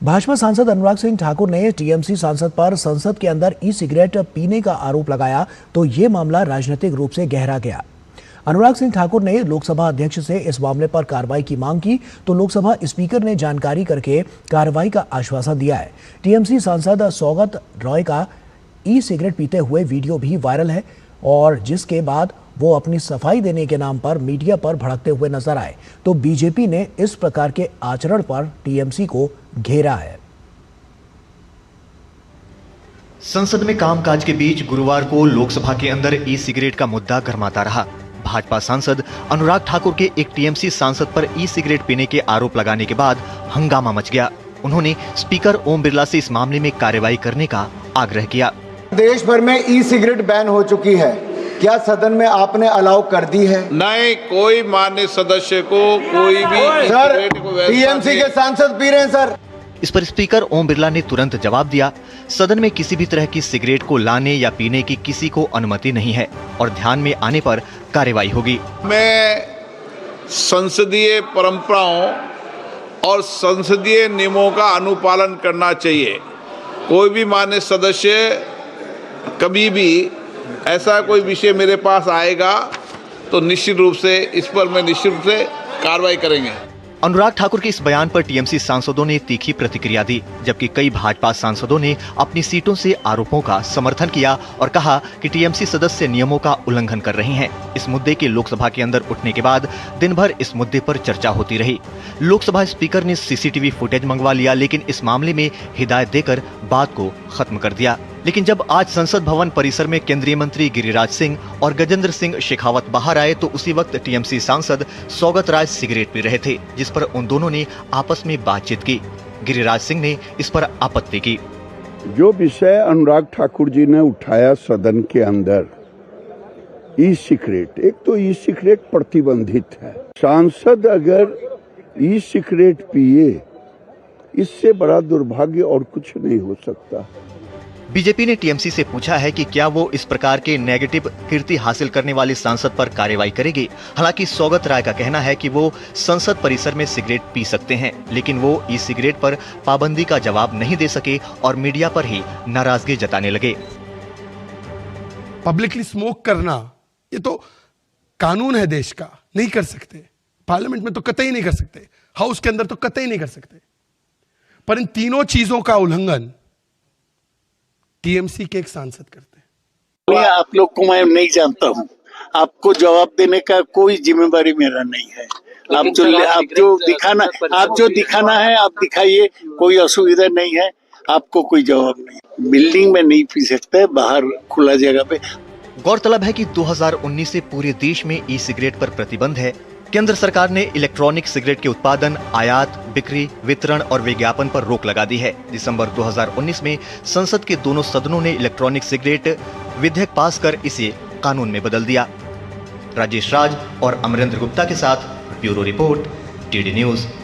भाजपा सांसद अनुराग सिंह ठाकुर ने टीएमसी सांसद पर संसद के अंदर ई सिगरेट पीने का आरोप लगाया तो ये मामला राजनीतिक रूप से गहरा गया। अनुराग सिंह ठाकुर ने लोकसभा अध्यक्ष से इस मामले पर कार्रवाई की मांग की तो लोकसभा स्पीकर ने जानकारी करके कार्रवाई का आश्वासन दिया है। टीएमसी सांसद सौगत रॉय का ई सिगरेट पीते हुए वीडियो भी वायरल है और जिसके बाद वो अपनी सफाई देने के नाम पर मीडिया पर भड़कते हुए नजर आए तो बीजेपी ने इस प्रकार के आचरण पर टीएमसी को घेरा है। संसद में कामकाज के बीच गुरुवार को लोकसभा के अंदर ई सिगरेट का मुद्दा गरमाता रहा। भाजपा सांसद अनुराग ठाकुर के एक टीएमसी सांसद पर ई सिगरेट पीने के आरोप लगाने के बाद हंगामा मच गया। उन्होंने स्पीकर ओम बिरला से इस मामले में कार्रवाई करने का आग्रह किया। देश भर में ई सिगरेट बैन हो चुकी है, क्या सदन में आपने अलाउ कर दी है? नहीं, कोई माननीय सदस्य को कोई भी सर टीएमसी के सांसद पी रहे हैं सर। इस पर स्पीकर ओम बिरला ने तुरंत जवाब दिया, सदन में किसी भी तरह की सिगरेट को लाने या पीने की किसी को अनुमति नहीं है और ध्यान में आने पर कार्रवाई होगी। मैं संसदीय परंपराओं और संसदीय नियमों का अनुपालन करना चाहिए। कोई भी माननीय सदस्य कभी भी ऐसा कोई विषय मेरे पास आएगा तो निश्चित रूप से इस पर मैं निश्चित रूप से कार्रवाई करेंगे। अनुराग ठाकुर के इस बयान पर टीएमसी सांसदों ने तीखी प्रतिक्रिया दी, जबकि कई भाजपा सांसदों ने अपनी सीटों से आरोपों का समर्थन किया और कहा कि टीएमसी सदस्य नियमों का उल्लंघन कर रहे हैं। इस मुद्दे के लोकसभा के अंदर उठने के बाद दिन भर इस मुद्दे पर चर्चा होती रही। लोकसभा स्पीकर ने सीसीटीवी फुटेज मंगवा लिया, लेकिन इस मामले में हिदायत देकर बात को खत्म कर दिया। लेकिन जब आज संसद भवन परिसर में केंद्रीय मंत्री गिरिराज सिंह और गजेंद्र सिंह शेखावत बाहर आए तो उसी वक्त टीएमसी सांसद सौगत राय सिगरेट पी रहे थे, जिस पर उन दोनों ने आपस में बातचीत की। गिरिराज सिंह ने इस पर आपत्ति की। जो विषय अनुराग ठाकुर जी ने उठाया सदन के अंदर, ई सिगरेट, एक तो ई सिगरेट प्रतिबंधित है। सांसद अगर ई सिगरेट पिए, इससे बड़ा दुर्भाग्य और कुछ नहीं हो सकता। बीजेपी ने टीएमसी से पूछा है कि क्या वो इस प्रकार के नेगेटिव कीर्ति हासिल करने वाले सांसद पर कार्रवाई करेगी। हालांकि सौगत राय का कहना है कि वो संसद परिसर में सिगरेट पी सकते हैं, लेकिन वो ई सिगरेट पर पाबंदी का जवाब नहीं दे सके और मीडिया पर ही नाराजगी जताने लगे। पब्लिकली स्मोक करना ये तो कानून है देश का, नहीं कर सकते। पार्लियामेंट में तो कतई नहीं कर सकते, हाउस के अंदर तो कतई नहीं कर सकते। पर इन तीनों चीजों का उल्लंघन टीएमसी के एक सांसद करते हैं। आप लोग को मैं नहीं जानता हूं, आपको जवाब देने का कोई जिम्मेदारी मेरा नहीं है। आप जो दिखाना है आप दिखाइए, कोई असुविधा नहीं है, आपको कोई जवाब नहीं। बिल्डिंग में नहीं पी सकते, बाहर खुला जगह पे। गौरतलब है कि 2019 से पूरे देश में ई सिगरेट पर प्रतिबंध है। केंद्र सरकार ने इलेक्ट्रॉनिक सिगरेट के उत्पादन, आयात, बिक्री, वितरण और विज्ञापन पर रोक लगा दी है। दिसंबर 2019 में संसद के दोनों सदनों ने इलेक्ट्रॉनिक सिगरेट विधेयक पास कर इसे कानून में बदल दिया। राजेश राज और अमरेंद्र गुप्ता के साथ ब्यूरो रिपोर्ट, टीडी न्यूज।